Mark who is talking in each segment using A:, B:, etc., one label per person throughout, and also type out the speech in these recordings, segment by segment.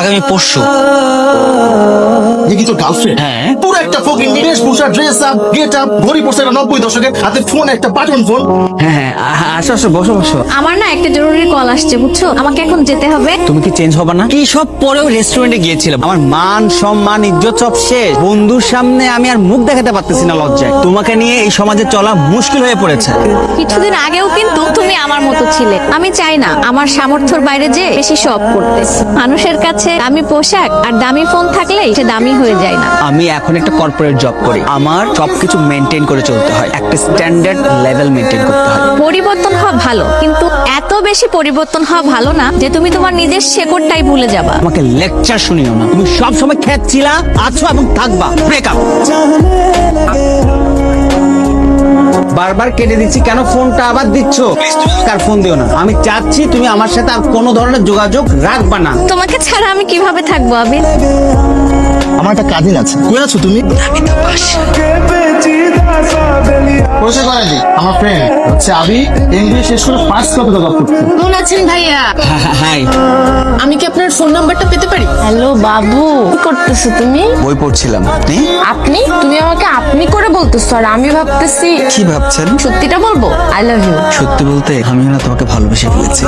A: আগামী পরশু।
B: কি তোর গার্লফ্রেন্ড?
A: হ্যাঁ।
B: পুরো একটা ফকিং ড্রেস পোশাক ড্রেস আপ গেট আপ ঘড়ি পড়ছে 90 দশকের, হাতে ফোন একটা বাটন ফোন।
A: হ্যাঁ আসো আসো, বসো বসো।
C: আমার না একটা জরুরি কল আসছে, বুঝছো? আমাকে এখন যেতে হবে।
A: তুমি কি চেঞ্জ হবে না? কি সব পরেও রেস্টুরেন্টে গিয়েছিলাম, আমার মান সম্মান ইজ্জত সব শেষ। বন্ধুর সামনে আমি আর মুখ দেখাতে পারতেছি না লজ্জায়। তোমাকে নিয়ে এই সমাজে চলা মুশকিল হয়ে পড়েছে।
C: কিছুদিন আগেও কিন্তু তুমি আমার মতো ছিলে। আমি চাই না আমার সামর্থ্যের বাইরে যে বেশি শখ করতে। মানুষের কাছে দামি পোশাক আর দামি ফোন থাকলেই সে দামি হয়ে যায় না।
A: আমি এখন একটা কর্পোরেট জব করি, আমার সবকিছু মেনটেন করে চলতে হয়, একটা স্ট্যান্ডার্ড লেভেল মেনটেন করতে হয়।
C: পরিবর্তন হওয়া ভালো, কিন্তু এত বেশি পরিবর্তন হওয়া ভালো না যে তুমি তোমার নিজের শেকড়টাই ভুলে যাবা।
A: আমাকে লেকচার শুনিও না, তুমি সব সময় খেচ্ছিলা, আছো এবং থাকবা। ব্রেকআপ। বারবার কেটে দিচ্ছি কেন, ফোনটা আবার দিচ্ছ? কার ফোন দিও না। আমি চাচ্ছি তুমি আমার সাথে আর কোনো ধরনের যোগাযোগ রাখবা না।
C: তোমাকে ছাড়া আমি কিভাবে থাকবো আবির?
B: আমার একটা কাজিন আছে। কই আছো তুমি?
C: আমি তো পাশে।
B: পরিচয় করে দিই, আমার ফ্রেন্ড হচ্ছে আবি। এমবিএ শেষ করে ফার্স্ট ক্লাসে জব করছে।
D: কেমন আছেন ভাইয়া?
A: হাই।
D: আমি কি আপনার ফোন নাম্বারটা পেতে পারি? হ্যালো বাবু, কি করতেছো তুমি?
A: বই পড়ছিলাম।
D: আপনি? তুমি আমাকে আপনি করে বলতেছো আর আমি ভাবতেছি।
A: কি ভাবছেন?
D: সত্যিটা বলবো, আই লাভ ইউ।
A: সত্যি বলতে আমিও না তোমাকে ভালোবেসে ফেলেছি।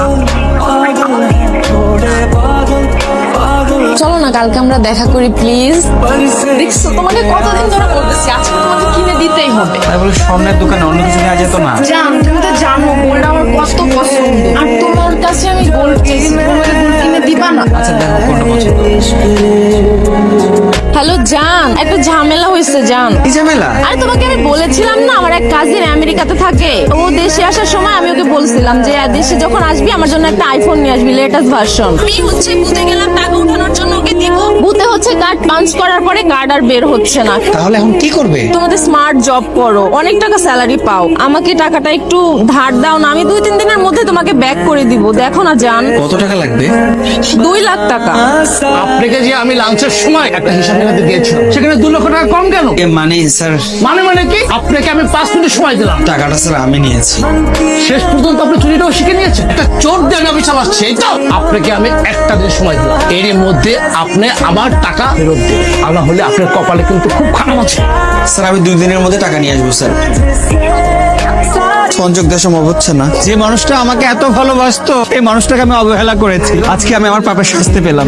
D: চলো না কালকে আমরা দেখা করি প্লিজ। দেখছো তোমাকে কতদিন ধরে বলতেছি, আজকে তোমাকে কিনে দিতেই হবে।
A: তাই বলে স্বর্ণের দোকানে অন্য কিছু নেওয়া যেত না?
D: জান, তুমি তো জানো গোল্ড আমার কত পছন্দ, আর তোমার কাছে আমি গোল্ড চাইছি, তুমি আমাকে গোল্ড কিনে দিবা না?
A: আচ্ছা দেখো কোনটা পছন্দ।
D: হ্যালো জান, একটা ঝামেলা হয়েছে জান।
A: কি ঝামেলা?
D: আরে তোমাকে আমি বলেছিলাম না আমার এক কাজিন আমেরিকাতে থাকে। ও দেশে আসার সময় আমি ওকে বলছিলাম যে দেশে যখন আসবি আমার জন্য একটা আইফোন নিয়ে আসবি, লেটেস্ট ভার্সন। আমি হচ্ছে বুথে গেলাম টাকা উঠানোর জন্য ওকে দিব। বুথে হচ্ছে কার্ড পাঞ্চ করার পরে কার্ড আর বের হচ্ছে না।
A: তাহলে এখন কি করবে?
D: তোমাদের স্মার্ট জব করো, অনেক টাকা স্যালারি পাও, আমাকে টাকাটা একটু ধার দাও না, আমি 2-3 দিনের মধ্যে তোমাকে ব্যাক করে দিব। দেখো না জান।
A: কত টাকা লাগবে?
D: 2 লাখ টাকা।
B: আপনাকে যে আমি লাঞ্চের সময় একটা হিসাব মেলাতে দিয়েছিলাম, সেখানে 2 লক্ষ টাকা কম কেন?
A: মানে স্যার,
B: মানে কি? আপনাকে আমি 5 মিনিট সময় দিলাম,
A: টাকাটা স্যার আমি নিয়েছি।
B: শেষ পর্যন্ত আপনি চুরিটাও শিখে নিয়েছেন। একটা চোর দিয়ে আমি চালাচ্ছি, এই তো। আপনাকে আমি একটা দিন সময় দিলাম, এর মধ্যে আপনি আমার টাকা ফেরত দিন, আর না হলে আপনার কপালে কিন্তু খুব খারাপ আছে।
A: স্যার আমি 2 দিনের মধ্যে টাকা নিয়ে আসবো স্যার। সংযোগ দেওয়া সম্ভব হচ্ছে না। যে মানুষটা আমাকে এত ভালোবাসতো, এই মানুষটাকে আমি অবহেলা করেছি। আজকে আমি আমার পাপের শাস্তি পেলাম।